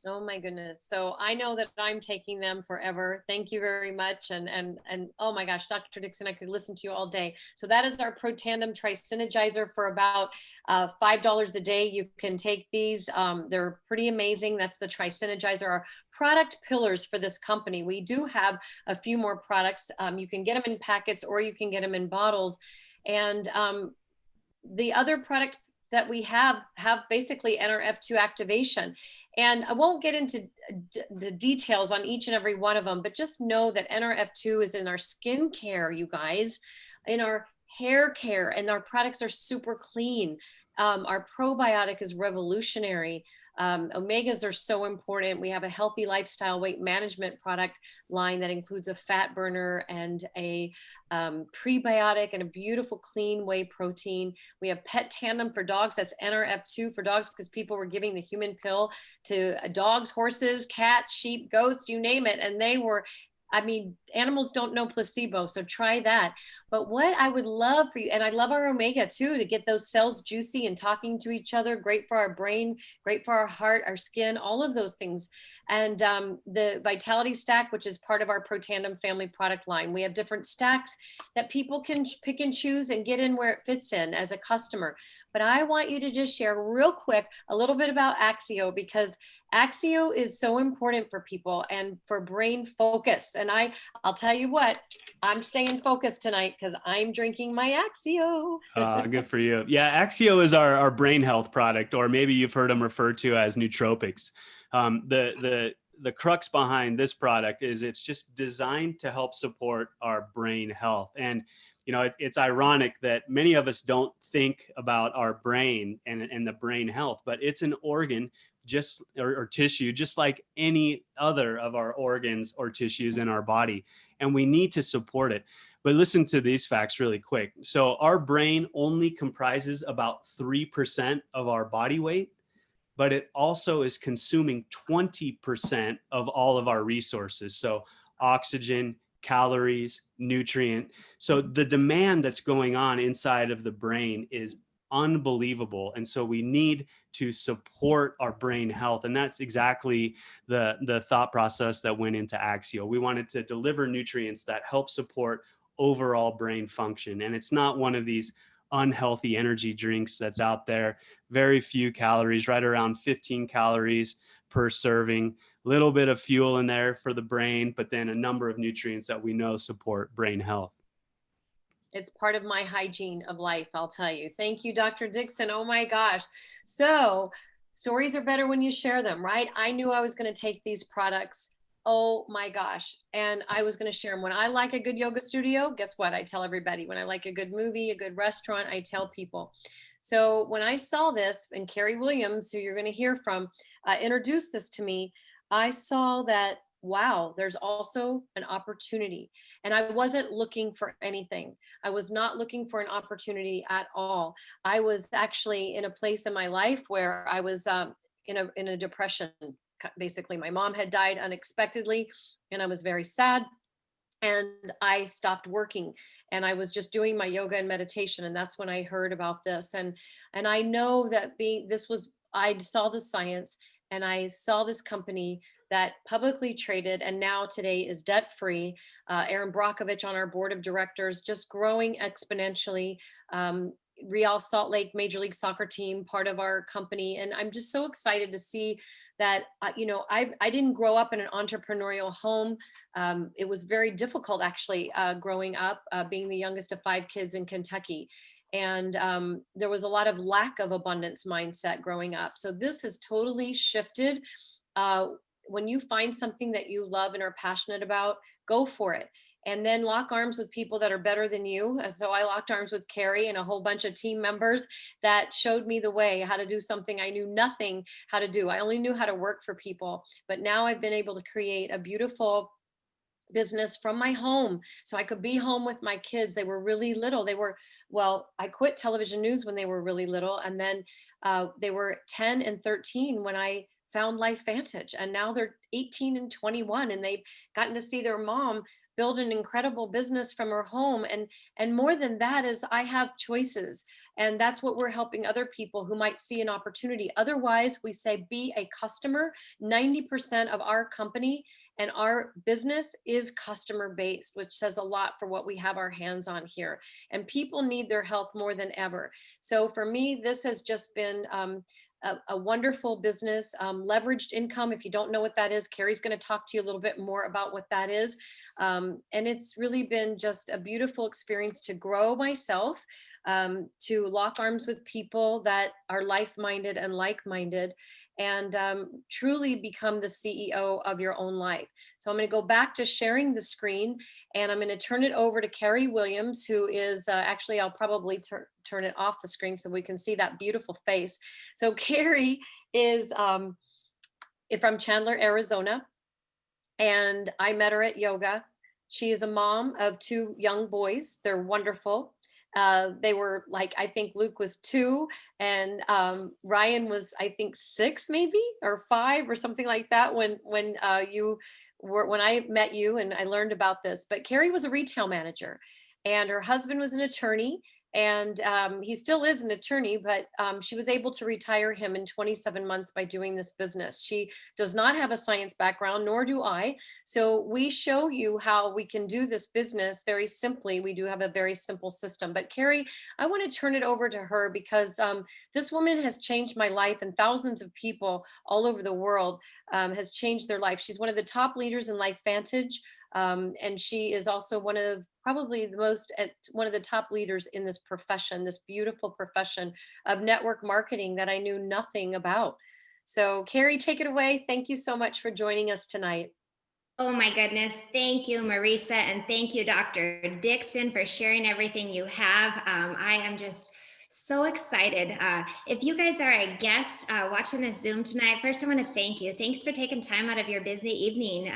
Oh my goodness. So I know that I'm taking them forever. Thank you very much. And oh my gosh, Dr. Dixon, I could listen to you all day. So that is our Protandim Tri-Synergizer for about $5 a day. You can take these. They're pretty amazing. That's the Tri-Synergizer, our product pillars for this company. We do have a few more products. You can get them in packets or you can get them in bottles. And the other product that we have basically NRF2 activation. And I won't get into the details on each and every one of them, but just know that NRF2 is in our skin care, you guys, in our hair care, and our products are super clean. Our probiotic is revolutionary. Omegas are so important. We have a healthy lifestyle weight management product line that includes a fat burner and a prebiotic and a beautiful clean whey protein. We have Pet Tandem for dogs. That's NRF2 for dogs because people were giving the human pill to dogs, horses, cats, sheep, goats, you name it. And they were, I mean, animals don't know placebo, so try that. But what I would love for you, and I love our Omega too, to get those cells juicy and talking to each other, great for our brain, great for our heart, our skin, all of those things. And the Vitality Stack, which is part of our Protandim family product line. We have different stacks that people can pick and choose and get in where it fits in as a customer. But I want you to just share real quick a little bit about Axio, because Axio is so important for people and for brain focus. And I'll tell you what, I'm staying focused tonight because I'm drinking my Axio. Good for you. Yeah, Axio is our brain health product, or maybe you've heard them referred to as nootropics. The crux behind this product is it's just designed to help support our brain health. And it's ironic that many of us don't think about our brain and the brain health, but it's an organ just or tissue just like any other of our organs or tissues in our body, and we need to support it. But listen to these facts really quick. So our brain only comprises about 3% of our body weight, but it also is consuming 20% of all of our resources. So oxygen, calories, nutrient. So the demand that's going on inside of the brain is unbelievable. And so we need to support our brain health. And that's exactly the thought process that went into Axio. We wanted to deliver nutrients that help support overall brain function. And it's not one of these unhealthy energy drinks that's out there. Very few calories, right around 15 calories per serving, little bit of fuel in there for the brain, but then a number of nutrients that we know support brain health. It's part of my hygiene of life, I'll tell you. Thank you, Dr. Dixon. Oh my gosh. So stories are better when you share them, right? I knew I was going to take these products. Oh my gosh. And I was going to share them. When I like a good yoga studio, guess what? I tell everybody. When I like a good movie, a good restaurant, I tell people. So when I saw this, and Carrie Williams, who you're going to hear from, introduced this to me, I saw that, wow, there's also an opportunity. And I wasn't looking for anything. I was not looking for an opportunity at all. I was actually in a place in my life where I was in a depression. Basically, my mom had died unexpectedly, and I was very sad. And I stopped working, and I was just doing my yoga and meditation. And that's when I heard about this. And I know that I saw the science, and I saw this company that publicly traded and now today is debt free. Aaron Brockovich on our board of directors, just growing exponentially. Real Salt Lake Major League Soccer team, part of our company. And I'm just so excited to see that, I didn't grow up in an entrepreneurial home. It was very difficult actually growing up, being the youngest of 5 kids in Kentucky. And there was a lot of lack of abundance mindset growing up. So this has totally shifted. When you find something that you love and are passionate about, go for it. And then lock arms with people that are better than you. So I locked arms with Carrie and a whole bunch of team members that showed me the way how to do something I knew nothing how to do. I only knew how to work for people. But now I've been able to create a beautiful business from my home, so I could be home with my kids. They were really little. I quit television news when they were really little, and then they were 10 and 13 when I found Life Vantage, and now they're 18 and 21, and they've gotten to see their mom build an incredible business from her home. And more than that is I have choices, and that's what we're helping other people who might see an opportunity. Otherwise, we say be a customer. 90% of our company and our business is customer based, which says a lot for what we have our hands on here. And people need their health more than ever. So for me, this has just been a wonderful business. Leveraged income, if you don't know what that is, Carrie's going to talk to you a little bit more about what that is. And it's really been just a beautiful experience to grow myself, to lock arms with people that are life-minded and like-minded, and truly become the CEO of your own life. So I'm going to go back to sharing the screen, and I'm going to turn it over to Carrie Williams, who is actually, I'll probably turn it off the screen so we can see that beautiful face. So Carrie is from Chandler, Arizona, and I met her at yoga. She is a mom of 2 young boys. They're wonderful. They were like, I think Luke was 2 and Ryan was, I think 6 maybe, or 5 or something like that when I met you and I learned about this. But Carrie was a retail manager, and her husband was an attorney, and he still is an attorney, but she was able to retire him in 27 months by doing this business. She does not have a science background, nor do I. So we show you how we can do this business very simply. We do have a very simple system. But Carrie, I want to turn it over to her because this woman has changed my life, and thousands of people all over the world has changed their life. She's one of the top leaders in Life Vantage. And she is also one of the top leaders in this profession, this beautiful profession of network marketing that I knew nothing about. So Carrie, take it away. Thank you so much for joining us tonight. Oh my goodness. Thank you, Marisa. And thank you, Dr. Dixon, for sharing everything you have. I am just so excited. If you guys are a guest watching this Zoom tonight, first I want to thank you. Thanks for taking time out of your busy evening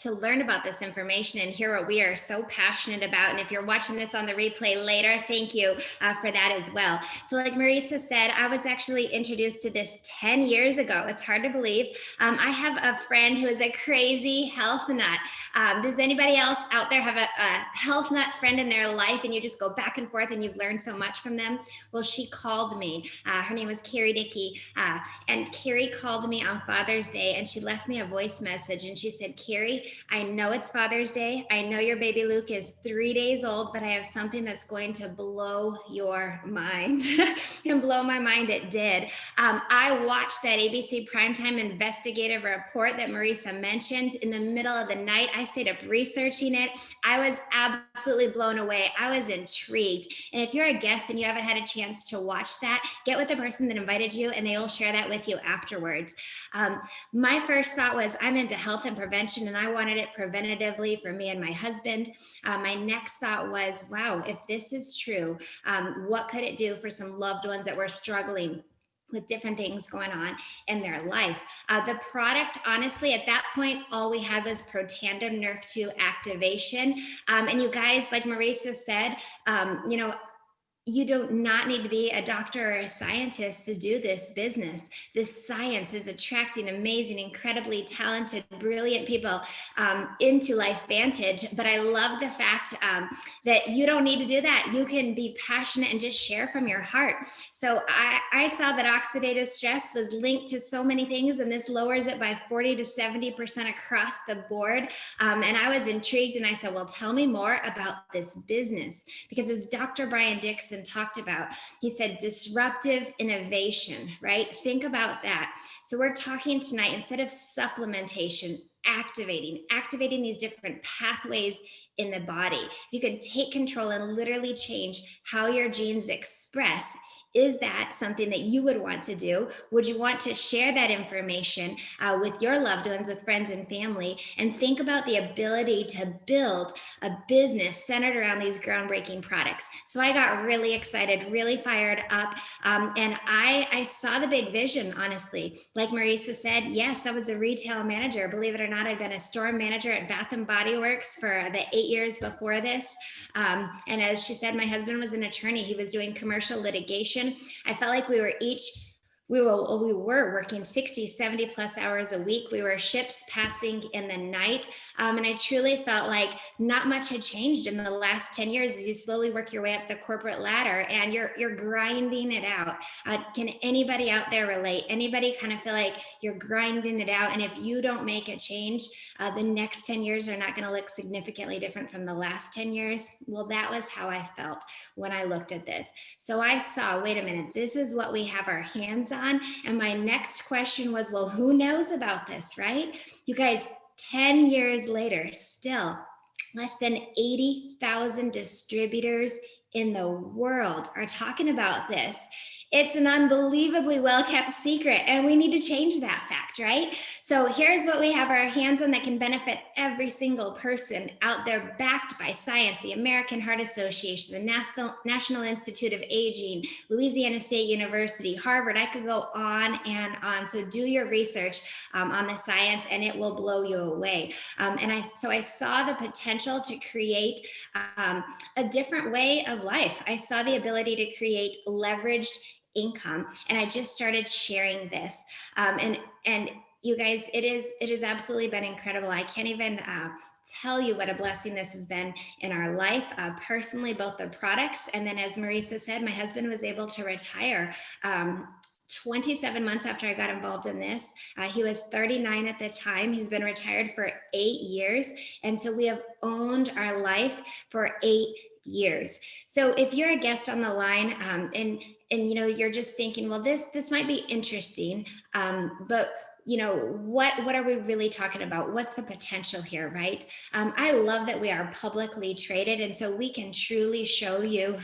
to learn about this information and hear what we are so passionate about. And if you're watching this on the replay later, thank you for that as well. So like Marisa said, I was actually introduced to this 10 years ago. It's hard to believe. I have a friend who is a crazy health nut. Does anybody else out there have a health nut friend in their life and you just go back and forth and you've learned so much from them? Well, she called me. Her name was Carrie Dickey. And Carrie called me on Father's Day and she left me a voice message and she said, Carrie, I know it's Father's Day. I know your baby Luke is 3 days old, but I have something that's going to blow your mind. And blow my mind it did. I watched that ABC Primetime investigative report that Marisa mentioned in the middle of the night. I stayed up researching it. I was absolutely blown away. I was intrigued. And if you're a guest and you haven't had a chance to watch that, get with the person that invited you and they will share that with you afterwards. My first thought was, I'm into health and prevention and I wanted it preventatively for me and my husband. My next thought was, wow, if this is true, what could it do for some loved ones that were struggling with different things going on in their life? The product, honestly, at that point, all we had was Protandim Nerve 2 activation. And you guys, like Marisa said, you do not need to be a doctor or a scientist to do this business. This science is attracting amazing, incredibly talented, brilliant people into LifeVantage. But I love the fact that you don't need to do that. You can be passionate and just share from your heart. So I saw that oxidative stress was linked to so many things, and this lowers it by 40 to 70% across the board. And I was intrigued, and I said, well, tell me more about this business. Because as Dr. Brian Dixon talked about, he said disruptive innovation, right? Think about that. So we're talking tonight, instead of supplementation, activating these different pathways in the body. If you can take control and literally change how your genes express, is that something that you would want to do? Would you want to share that information with your loved ones, with friends and family? And think about the ability to build a business centered around these groundbreaking products. So I got really excited, really fired up. And I saw the big vision, honestly. Like Marisa said, yes, I was a retail manager. Believe it or not, I'd been a store manager at Bath & Body Works for the 8 years before this. And as she said, my husband was an attorney. He was doing commercial litigation. I felt like we were working 60, 70 plus hours a week. We were ships passing in the night. And I truly felt like not much had changed in the last 10 years as you slowly work your way up the corporate ladder and you're grinding it out. Can anybody out there relate? Anybody kind of feel like you're grinding it out? And if you don't make a change, the next 10 years are not going to look significantly different from the last 10 years. Well, that was how I felt when I looked at this. So I saw, wait a minute, this is what we have our hands on. And my next question was, well, who knows about this, right? You guys, 10 years later, still less than 80,000 distributors in the world are talking about this. It's an unbelievably well-kept secret, and we need to change that fact, right? So here's what we have our hands on that can benefit every single person out there, backed by science, the American Heart Association, the National Institute of Aging, Louisiana State University, Harvard. I could go on and on. So do your research on the science, and it will blow you away. So I saw the potential to create a different way of life. I saw the ability to create leveraged income, and I just started sharing this. And you guys, it has absolutely been incredible. I can't even tell you what a blessing this has been in our life, personally, both the products. And then as Marisa said, my husband was able to retire 27 months after I got involved in this. He was 39 at the time. He's been retired for 8 years. And so we have owned our life for 8 years. So if you're a guest on the line and you're just thinking, well, this might be interesting, but what are we really talking about? What's the potential here, right? I love that we are publicly traded, and so we can truly show you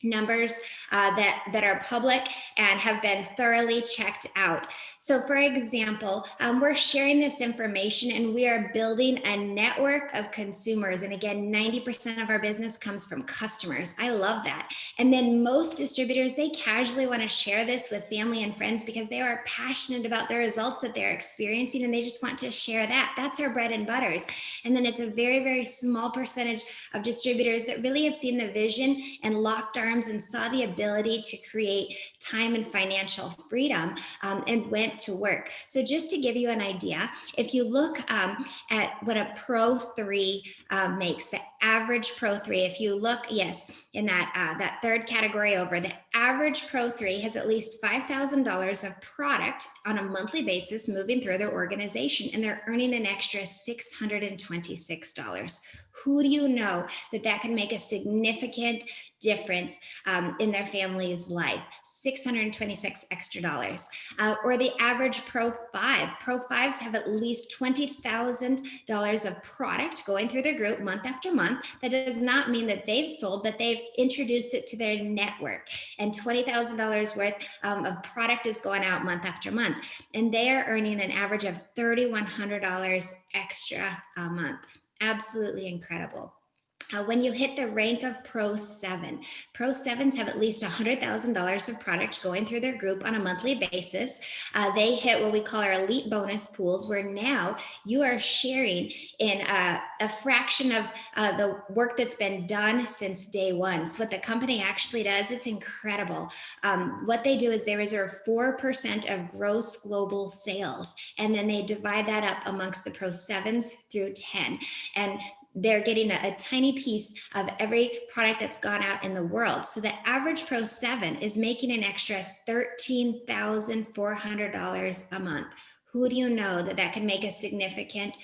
numbers that are public and have been thoroughly checked out. So for example, we're sharing this information and we are building a network of consumers. And again, 90% of our business comes from customers. I love that. And then most distributors, they casually want to share this with family and friends because they are passionate about the results that they're experiencing and they just want to share that. That's our bread and butters. And then it's a very, very small percentage of distributors that really have seen the vision and locked arms and saw the ability to create time and financial freedom and went to work. So just to give you an idea, if you look at what a Pro 3 makes, the average Pro 3, if you look, yes, in that third category over, the average Pro 3 has at least $5,000 of product on a monthly basis moving through their organization, and they're earning an extra $626. Who do you know that can make a significant difference in their family's life? $626 extra dollars. Or the average Pro 5. Pro 5s have at least $20,000 of product going through their group month after month. That does not mean that they've sold, but they've introduced it to their network. And $20,000 worth of product is going out month after month. And they are earning an average of $3,100 extra a month. Absolutely incredible. When you hit the rank of Pro 7, Pro 7s have at least $100,000 of product going through their group on a monthly basis. They hit what we call our elite bonus pools, where now you are sharing in a fraction of the work that's been done since day one. So what the company actually does, it's incredible. What they do is they reserve 4% of gross global sales, and then they divide that up amongst the Pro 7s through 10. And they're getting a tiny piece of every product that's gone out in the world. So the average Pro 7 is making an extra $13,400 a month. Who do you know that can make a significant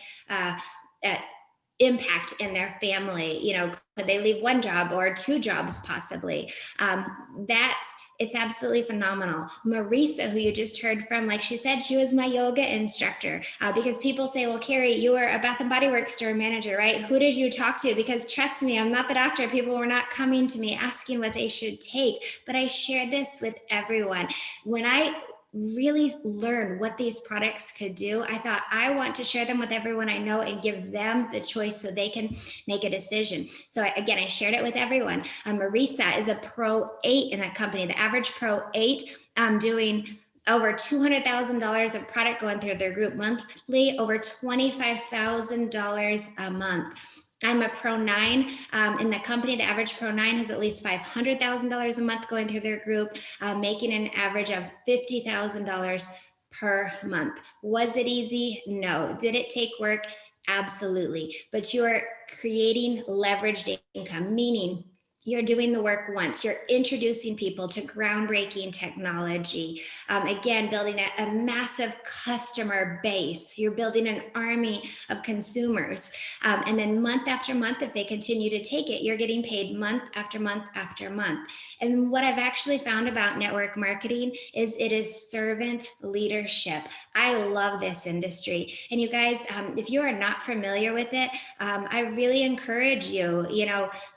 impact in their family? You know, could they leave one job or two jobs possibly? It's absolutely phenomenal. Marisa, who you just heard from, like she said, she was my yoga instructor because people say, well, Carrie, you were a Bath & Body Works store manager, right? Who did you talk to? Because trust me, I'm not the doctor. People were not coming to me asking what they should take, but I shared this with everyone. When I really learn what these products could do, I thought I want to share them with everyone I know and give them the choice so they can make a decision. So again, I shared it with everyone. Marisa is a Pro 8 in a company. The average Pro 8 doing over $200,000 of product going through their group monthly, over $25,000 a month. I'm a Pro 9 in the company. The average Pro 9 has at least $500,000 a month going through their group, making an average of $50,000 per month. Was it easy? No. Did it take work? Absolutely. But you are creating leveraged income, meaning you're doing the work once. You're introducing people to groundbreaking technology. Again, building a massive customer base. You're building an army of consumers. And then month after month, if they continue to take it, you're getting paid month after month after month. And what I've actually found about network marketing is it is servant leadership. I love this industry. And you guys, if you are not familiar with it, I really encourage you,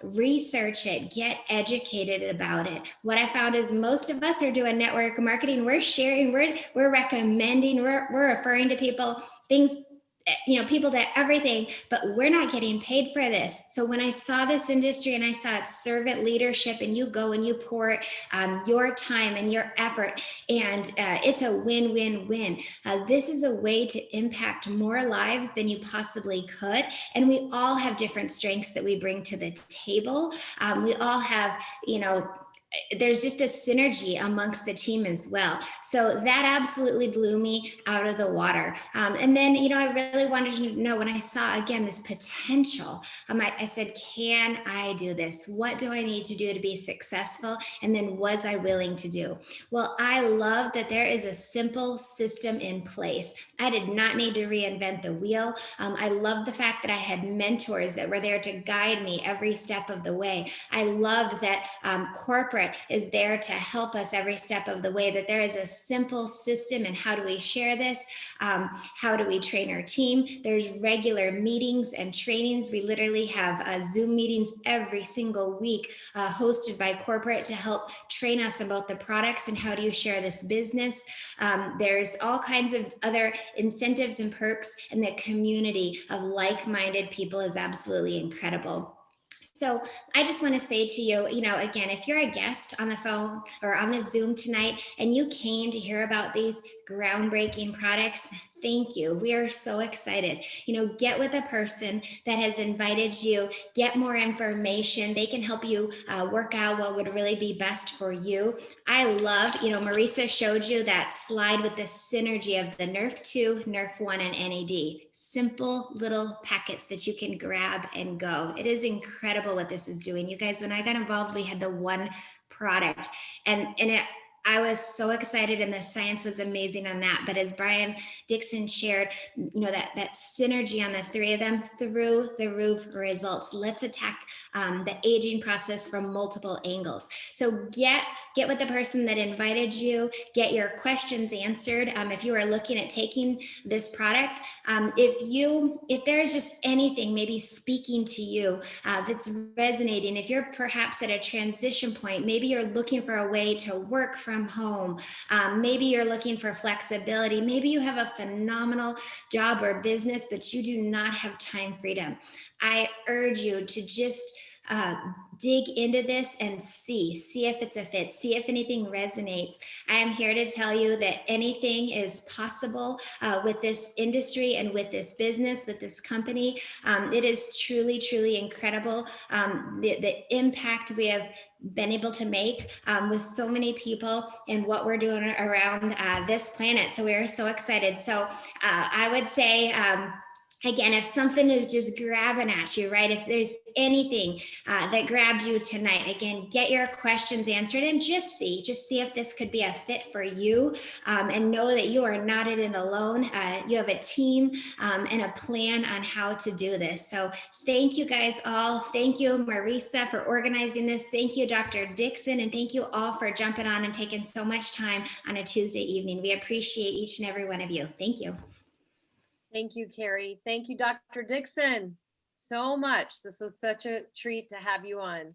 research it. Get educated about it. What I found is most of us are doing network marketing. We're sharing, we're recommending, we're referring to people, things, people to everything, but we're not getting paid for this. So when I saw this industry and I saw it's servant leadership and you go and you pour your time and your effort and it's a win-win-win. This is a way to impact more lives than you possibly could. And we all have different strengths that we bring to the table. We all have, there's just a synergy amongst the team as well. So that absolutely blew me out of the water. And then, I really wanted to know when I saw, again, this potential, I said, can I do this? What do I need to do to be successful? And then was I willing to do? Well, I love that there is a simple system in place. I did not need to reinvent the wheel. I love the fact that I had mentors that were there to guide me every step of the way. I loved that corporate corporate is there to help us every step of the way, that there is a simple system. And how do we share this? How do we train our team? There's regular meetings and trainings. We literally have Zoom meetings every single week hosted by corporate to help train us about the products and how do you share this business. There's all kinds of other incentives and perks, and the community of like-minded people is absolutely incredible. So I just want to say to you, again, if you're a guest on the phone or on the Zoom tonight and you came to hear about these groundbreaking products, thank you. We are so excited. Get with a person that has invited you, get more information. They can help you work out what would really be best for you. I love, Marisa showed you that slide with the synergy of the Nerf 2, Nerf 1, and NAD. Simple little packets that you can grab and go. It is incredible what this is doing. You guys, when I got involved, we had the one product, and I was so excited, and the science was amazing on that. But as Brian Dixon shared, that synergy on the three of them, through the roof results. Let's attack the aging process from multiple angles. So get with the person that invited you, get your questions answered. If you are looking at taking this product, if there is just anything maybe speaking to you that's resonating, if you're perhaps at a transition point, maybe you're looking for a way to work from home, maybe you're looking for flexibility, maybe you have a phenomenal job or business, but you do not have time freedom. I urge you to just dig into this and see if it's a fit, see if anything resonates. I am here to tell you that anything is possible with this industry and with this business, with this company. It is truly, truly incredible. The impact we have been able to make with so many people and what we're doing around this planet. So we are so excited. So I would say, again, if something is just grabbing at you, right? If there's anything that grabbed you tonight, again, get your questions answered and just see if this could be a fit for you, and know that you are not in it alone. You have a team and a plan on how to do this. So thank you guys all. Thank you, Marisa, for organizing this. Thank you, Dr. Dixon, and thank you all for jumping on and taking so much time on a Tuesday evening. We appreciate each and every one of you. Thank you. Thank you, Carrie. Thank you, Dr. Dixon, so much. This was such a treat to have you on.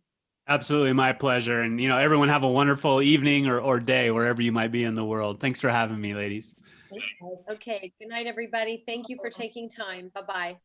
Absolutely, my pleasure. And everyone have a wonderful evening or day wherever you might be in the world. Thanks for having me, ladies. Okay, good night, everybody. Thank you for taking time. Bye-bye.